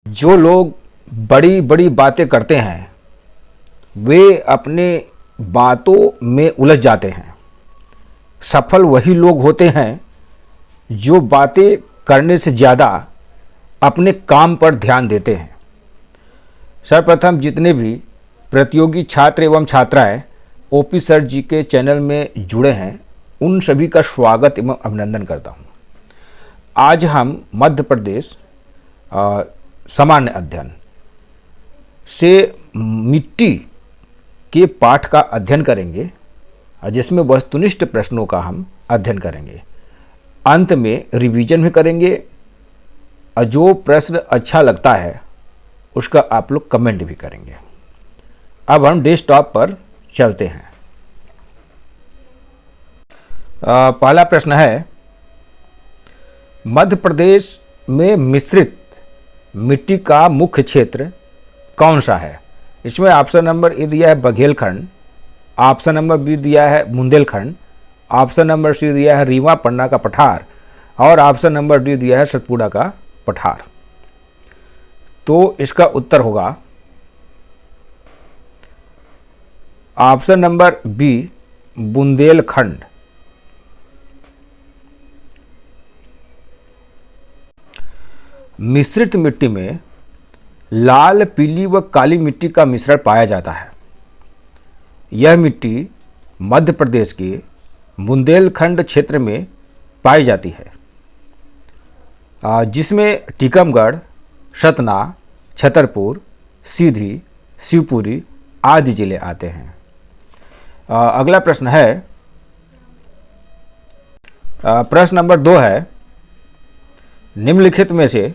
जो लोग बड़ी बड़ी बातें करते हैं वे अपने बातों में उलझ जाते हैं। सफल वही लोग होते हैं जो बातें करने से ज़्यादा अपने काम पर ध्यान देते हैं। सर्वप्रथम जितने भी प्रतियोगी छात्र एवं छात्राएं ओपी सर जी के चैनल में जुड़े हैं उन सभी का स्वागत एवं अभिनंदन करता हूं। आज हम मध्य प्रदेश सामान्य अध्ययन से मिट्टी के पाठ का अध्ययन करेंगे, जिसमें वस्तुनिष्ठ प्रश्नों का हम अध्ययन करेंगे। अंत में रिवीजन भी करेंगे और जो प्रश्न अच्छा लगता है उसका आप लोग कमेंट भी करेंगे। अब हम डेस्कटॉप पर चलते हैं। पहला प्रश्न है, मध्य प्रदेश में मिश्रित मिट्टी का मुख्य क्षेत्र कौन सा है? इसमें ऑप्शन नंबर ए दिया है बघेलखंड, ऑप्शन नंबर बी दिया है बुंदेलखंड, ऑप्शन नंबर सी दिया है रीवा पन्ना का पठार और ऑप्शन नंबर डी दिया है सतपुड़ा का पठार। तो इसका उत्तर होगा ऑप्शन नंबर बी बुंदेलखंड। मिश्रित मिट्टी में लाल, पीली व काली मिट्टी का मिश्रण पाया जाता है। यह मिट्टी मध्य प्रदेश के बुंदेलखंड क्षेत्र में पाई जाती है, जिसमें टीकमगढ़, सतना, छतरपुर, सीधी, शिवपुरी आदि जिले आते हैं। अगला प्रश्न है, प्रश्न नंबर 2 है, निम्नलिखित में से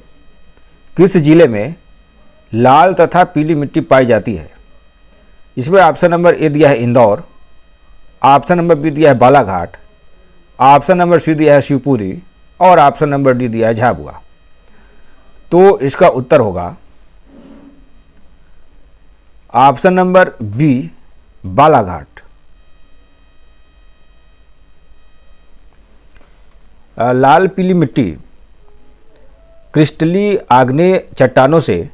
किस जिले में लाल तथा पीली मिट्टी पाई जाती है? इसमें ऑप्शन नंबर ए दिया है इंदौर, ऑप्शन नंबर बी दिया है बालाघाट, ऑप्शन नंबर सी दिया है शिवपुरी और ऑप्शन नंबर डी दिया है झाबुआ। तो इसका उत्तर होगा ऑप्शन नंबर बी बालाघाट। लाल पीली मिट्टी क्रिस्टली आग्नेय चट्टानों से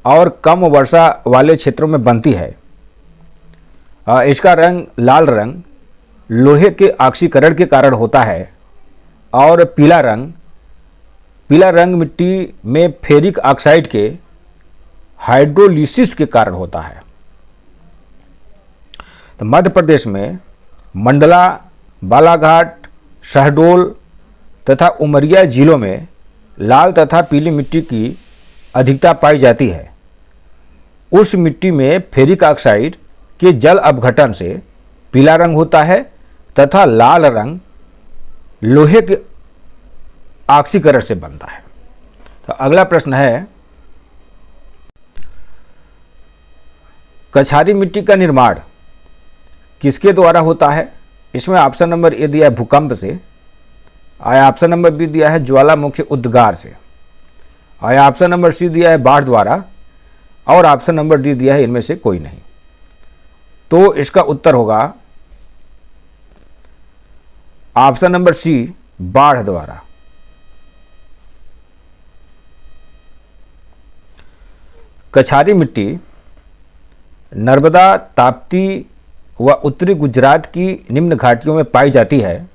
और कम वर्षा वाले क्षेत्रों में बनती है। इसका रंग लाल रंग लोहे के ऑक्सीकरण के कारण होता है और पीला रंग मिट्टी में फेरिक ऑक्साइड के हाइड्रोलिसिस के कारण होता है। तो मध्य प्रदेश में मंडला, बालाघाट, शहडोल तथा उमरिया जिलों में लाल तथा पीली मिट्टी की अधिकता पाई जाती है। उस मिट्टी में फेरिक ऑक्साइड के जल अपघटन से पीला रंग होता है तथा लाल रंग लोहे के ऑक्सीकरण से बनता है। तो अगला प्रश्न है, कछारी मिट्टी का निर्माण किसके द्वारा होता है? इसमें ऑप्शन नंबर ए दिया है भूकंप से, ऑप्शन नंबर बी दिया है ज्वालामुखी उद्गार से, ऑप्शन नंबर सी दिया है बाढ़ द्वारा और ऑप्शन नंबर डी दिया है इनमें से कोई नहीं। तो इसका उत्तर होगा ऑप्शन नंबर सी बाढ़ द्वारा। कछारी मिट्टी नर्मदा, ताप्ती व उत्तरी गुजरात की निम्न घाटियों में पाई जाती है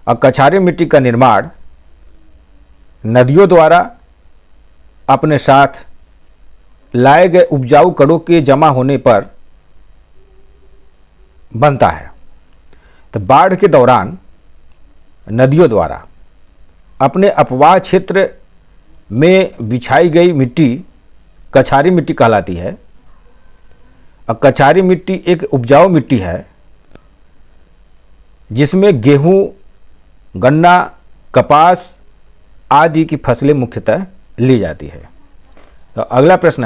और कछारी मिट्टी का निर्माण नदियों द्वारा अपने साथ लाए गए उपजाऊ कणों के जमा होने पर बनता है। तो बाढ़ के दौरान नदियों द्वारा अपने अपवाह क्षेत्र में बिछाई गई मिट्टी कछारी मिट्टी कहलाती है। और कछारी मिट्टी एक उपजाऊ मिट्टी है जिसमें गेहूं, गन्ना, कपास आदि की फसलें मुख्यतः ली जाती है। तो अगला प्रश्न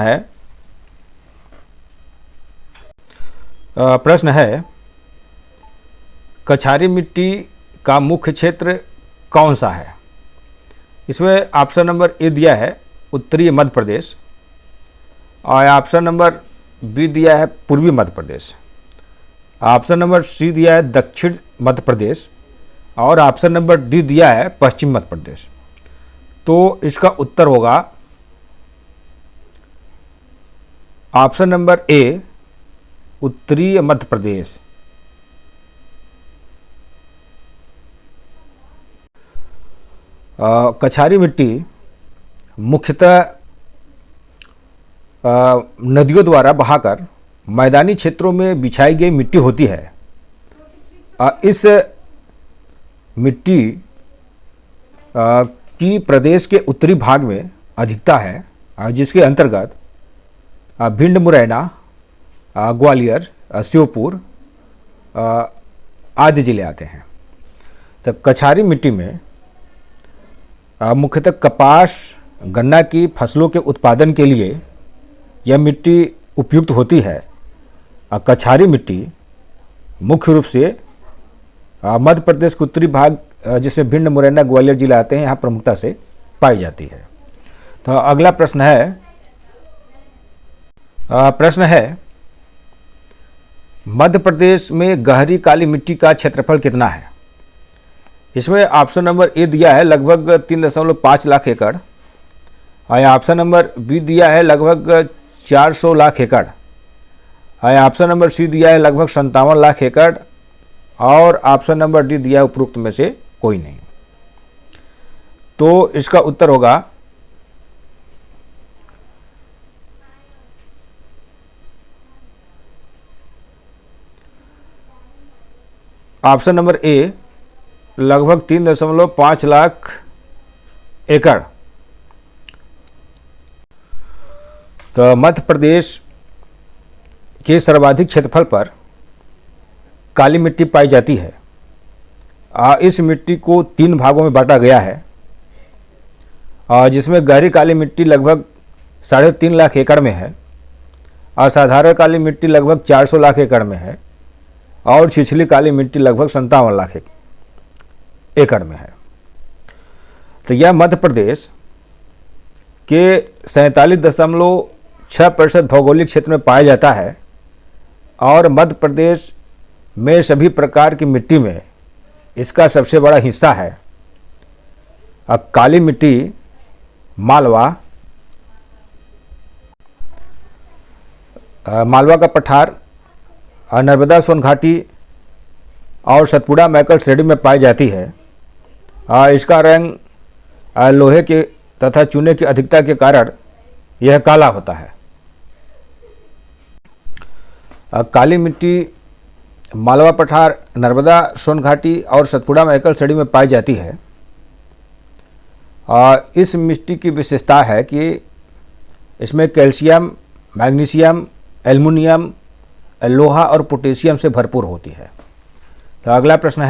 है, कछारी मिट्टी का मुख्य क्षेत्र कौन सा है? इसमें ऑप्शन नंबर ए दिया है उत्तरी मध्य प्रदेश और ऑप्शन नंबर बी दिया है पूर्वी Madhya Pradesh, option number C दिया है दक्षिण मध्य प्रदेश और ऑप्शन नंबर डी दिया है पश्चिम मध्य प्रदेश। तो इसका उत्तर होगा ऑप्शन नंबर ए, उत्तरी मध्य प्रदेश। कछारी मिट्टी मुख्यतः नदियों द्वारा बहाकर मैदानी क्षेत्रों में बिछाई गई मिट्टी होती है। इस मिट्टी की प्रदेश के उत्तरी भाग में अधिकता है, जिसके अंतर्गत भिंड, मुरैना, ग्वालियर, श्योपुर आदि जिले आते हैं। तो कछारी मिट्टी में मुख्यतः कपास, गन्ना की फसलों के उत्पादन के लिए यह मिट्टी उपयुक्त होती है। कछारी मिट्टी मुख्य रूप से मध्य प्रदेश के उत्तरी भाग, जिसमें भिंड, मुरैना, ग्वालियर जिले आते हैं, यहाँ प्रमुखता से पाई जाती है। तो अगला प्रश्न है मध्य प्रदेश में गहरी काली मिट्टी का क्षेत्रफल कितना है? इसमें ऑप्शन नंबर ए दिया है लगभग 3.5 लाख एकड़, और ऑप्शन नंबर बी दिया है लगभग 400 लाख एकड़, और ऑप्शन नंबर सी दिया है लगभग 57 लाख एकड़, और ऑप्शन नंबर डी दिया है उपरोक्त में से कोई नहीं। तो इसका उत्तर होगा ऑप्शन नंबर ए, लगभग 3.5 लाख एकड़। तो मध्य प्रदेश के सर्वाधिक क्षेत्रफल पर काली मिट्टी पाई जाती है। इस मिट्टी को 3 भागों में बांटा गया है, जिसमें गहरी काली मिट्टी लगभग 3.5 लाख एकड़ में है, और साधारण काली मिट्टी लगभग 400 लाख एकड़ में है, और छिछली काली मिट्टी लगभग 57 लाख एकड़ में है। तो यह मध्य प्रदेश के 47.6% भौगोलिक क्षेत्र में पाया जाता है, और मध्य प्रदेश में सभी प्रकार की मिट्टी में इसका सबसे बड़ा हिस्सा है। काली मिट्टी मालवा का पठार, नर्मदा सोन घाटी और सतपुड़ा मैकल श्रेणी में पाई जाती है। इसका रंग लोहे के तथा चूने की अधिकता के कारण यह काला होता है। काली मिट्टी मालवा पठार, नर्मदा सोन घाटी और सतपुड़ा मैकल श्रेणी में पाई जाती है। इस मिट्टी की विशेषता है कि इसमें कैल्शियम, मैग्नीशियम, एल्युमिनियम, लोहा और पोटेशियम से भरपूर होती है। तो अगला प्रश्न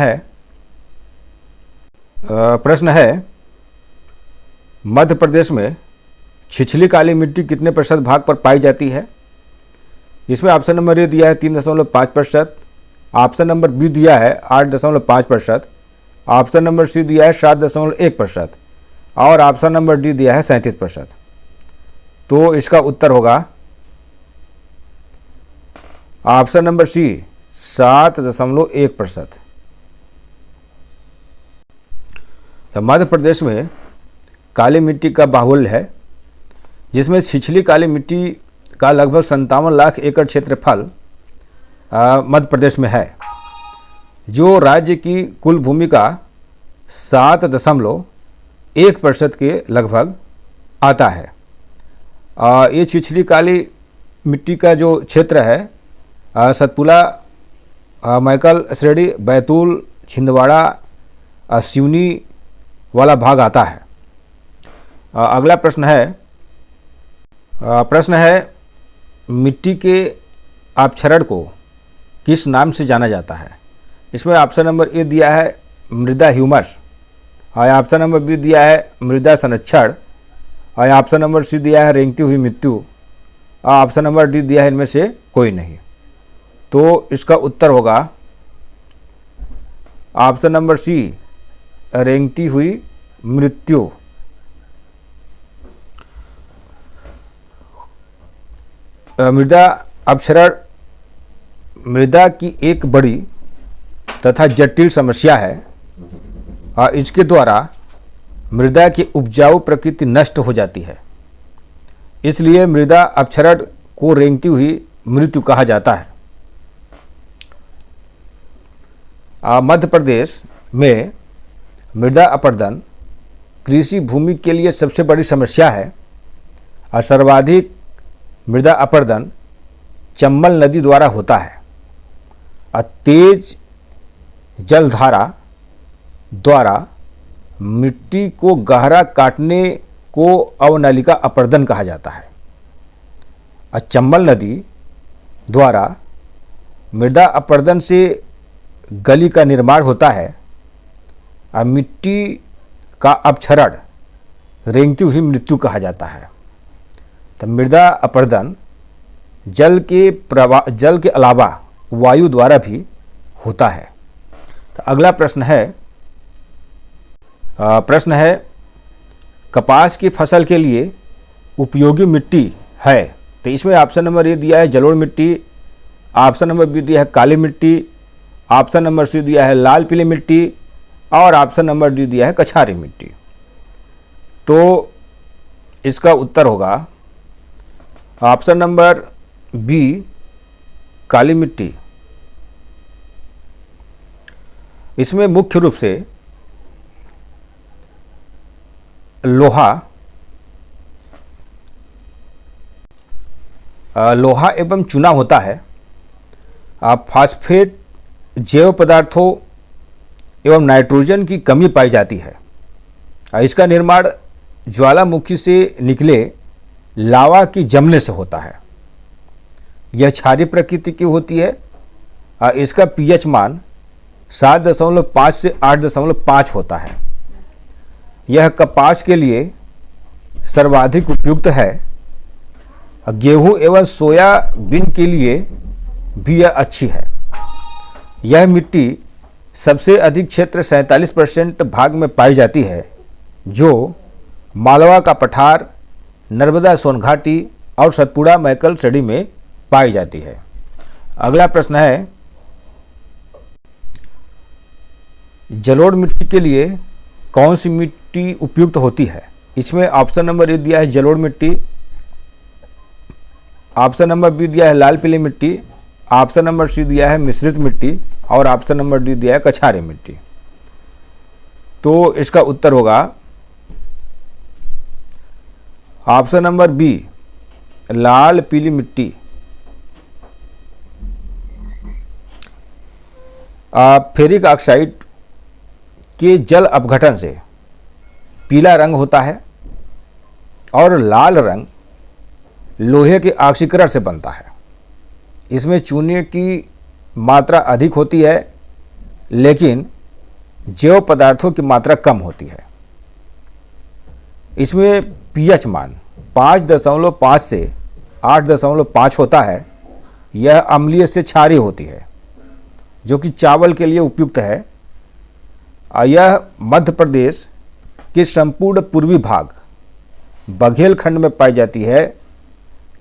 है मध्य प्रदेश में छिछली काली मिट्टी कितने प्रतिशत भाग पर पाई जाती है? इसमें ऑप्शन नंबर ए दिया है 3.5%, ऑप्शन नंबर बी दिया है 8.5%, ऑप्शन नंबर सी दिया है 7.1%, और ऑप्शन नंबर डी दिया है 37%। तो इसका उत्तर होगा ऑप्शन नंबर सी, 7.1%। तो मध्य प्रदेश में काली मिट्टी का बाहुल्य है, जिसमें छिछली काली मिट्टी का लगभग 57 लाख एकड़ क्षेत्रफल मध्य प्रदेश में है, जो राज्य की कुल भूमि का 7.1% के लगभग आता है। ये छिछली काली मिट्टी का जो क्षेत्र है सतपुड़ा मैकल श्रेणी, बैतूल, छिंदवाड़ा, सिवनी वाला भाग आता है। अगला प्रश्न है मिट्टी के अपक्षरण को किस नाम से जाना जाता है? इसमें ऑप्शन नंबर ए दिया है मृदा ह्यूमस, और ऑप्शन नंबर बी दिया है मृदा संरक्षण, और ऑप्शन नंबर सी दिया है रेंगती हुई मृत्यु, और ऑप्शन नंबर डी दिया है इनमें से कोई नहीं। तो इसका उत्तर होगा ऑप्शन नंबर सी, रेंगती हुई मृत्यु। मृदा अपक्षरण मृदा की एक बड़ी तथा जटिल समस्या है। इसके द्वारा मृदा की उपजाऊ प्रकृति नष्ट हो जाती है। इसलिए मृदा अपक्षरण को रेंगती हुई मृत्यु कहा जाता है। मध्य प्रदेश में मृदा अपरदन कृषि भूमि के लिए सबसे बड़ी समस्या है और सर्वाधिक मृदा अपरदन चंबल नदी द्वारा होता है और तेज जलधारा द्वारा मिट्टी को गहरा काटने को अवनलिका अपरदन कहा जाता है। और चंबल नदी द्वारा मृदा अपरदन से गली का निर्माण होता है और मिट्टी का अपक्षरण रेंगती हुई मृत्यु कहा जाता है। तो मृदा अपरदन जल के अलावा वायु द्वारा भी होता है। तो अगला प्रश्न है कपास की फसल के लिए उपयोगी मिट्टी है। तो इसमें ऑप्शन नंबर ए दिया है जलोढ़ मिट्टी, ऑप्शन नंबर बी दिया है काली मिट्टी, ऑप्शन नंबर सी दिया है लाल पीली मिट्टी और ऑप्शन नंबर डी दिया है कछारी मिट्टी। तो इसका उत्तर होगा ऑप्शन नंबर बी काली मिट्टी। इसमें मुख्य रूप से लोहा एवं चूना होता है। फास्फेट जैव पदार्थों एवं नाइट्रोजन की कमी पाई जाती है। इसका निर्माण ज्वालामुखी से निकले लावा की जमने से होता है। यह क्षारीय प्रकृति की होती है। इसका पीएच मान 7.5 से 8.5 होता है। यह कपास के लिए सर्वाधिक उपयुक्त है। गेहूं एवं सोयाबीन के लिए भी यह अच्छी है। यह मिट्टी सबसे अधिक क्षेत्र 47% भाग में पाई जाती है, जो मालवा का पठार, नर्मदा सोनघाटी और सतपुड़ा मैकल श्रेणी में पाई जाती है। अगला प्रश्न है जलोढ़ मिट्टी के लिए कौन सी मिट्टी उपयुक्त होती है। इसमें ऑप्शन नंबर ए दिया है जलोढ़ मिट्टी, ऑप्शन नंबर बी दिया है लाल पीली मिट्टी, ऑप्शन नंबर सी दिया है मिश्रित मिट्टी और ऑप्शन नंबर डी दिया है कछारी मिट्टी। तो इसका उत्तर होगा ऑप्शन नंबर बी लाल पीली मिट्टी। फेरिक ऑक्साइड के जल अपघटन से पीला रंग होता है और लाल रंग लोहे के ऑक्सीकरण से बनता है। इसमें चूने की मात्रा अधिक होती है लेकिन जैव पदार्थों की मात्रा कम होती है। इसमें पीएच मान 5.5 से 8.5 होता है। यह अम्लीय से क्षारीय होती है जो कि चावल के लिए उपयुक्त है। यह मध्य प्रदेश के संपूर्ण पूर्वी भाग बघेलखंड में पाई जाती है,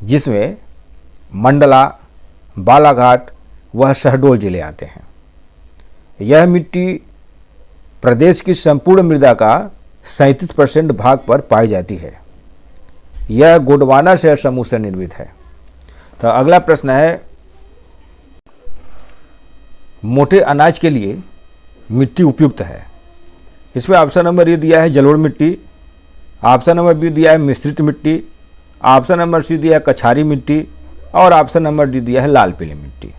जिसमें मंडला, बालाघाट व शहडोल जिले आते हैं। यह मिट्टी प्रदेश की संपूर्ण मृदा का 37% भाग पर पाई जाती है। यह गोंडवाना शहर समूह से निर्मित है। तो अगला प्रश्न है मोटे अनाज के लिए मिट्टी उपयुक्त है। इसमें ऑप्शन नंबर ए दिया है जलोढ़ मिट्टी, ऑप्शन नंबर बी दिया है मिश्रित मिट्टी, ऑप्शन नंबर सी दिया है कछारी मिट्टी और ऑप्शन नंबर डी दिया है लाल पीली मिट्टी।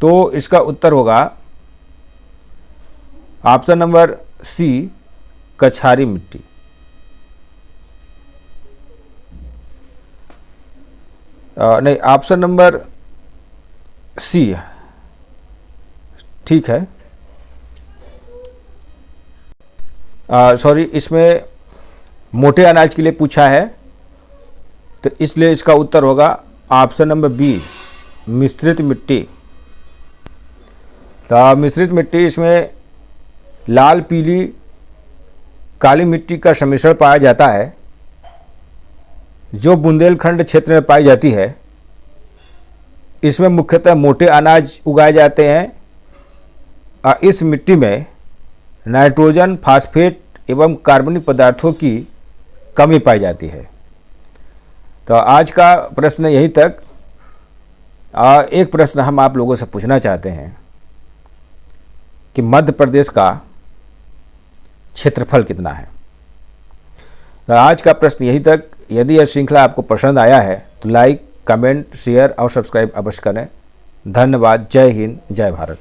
तो इसका उत्तर होगा ऑप्शन नंबर सी कछारी मिट्टी। नहीं, ऑप्शन नंबर सी ठीक है। सॉरी, इसमें मोटे अनाज के लिए पूछा है तो इसलिए इसका उत्तर होगा ऑप्शन नंबर बी मिश्रित मिट्टी। तो मिश्रित मिट्टी इसमें लाल पीली काली मिट्टी का सम्मिश्रण पाया जाता है जो बुंदेलखंड क्षेत्र में पाई जाती है। इसमें मुख्यतः मोटे अनाज उगाए जाते हैं। इस मिट्टी में नाइट्रोजन, फास्फेट एवं कार्बनिक पदार्थों की कमी पाई जाती है। तो आज का प्रश्न यहीं तक। एक प्रश्न हम आप लोगों से पूछना चाहते हैं कि मध्य प्रदेश का क्षेत्रफल कितना है। तो आज का प्रश्न यहीं तक। यदि यह श्रृंखला आपको पसंद आया है तो लाइक, कमेंट, शेयर और सब्सक्राइब अवश्य करें। धन्यवाद। जय हिंद, जय भारत।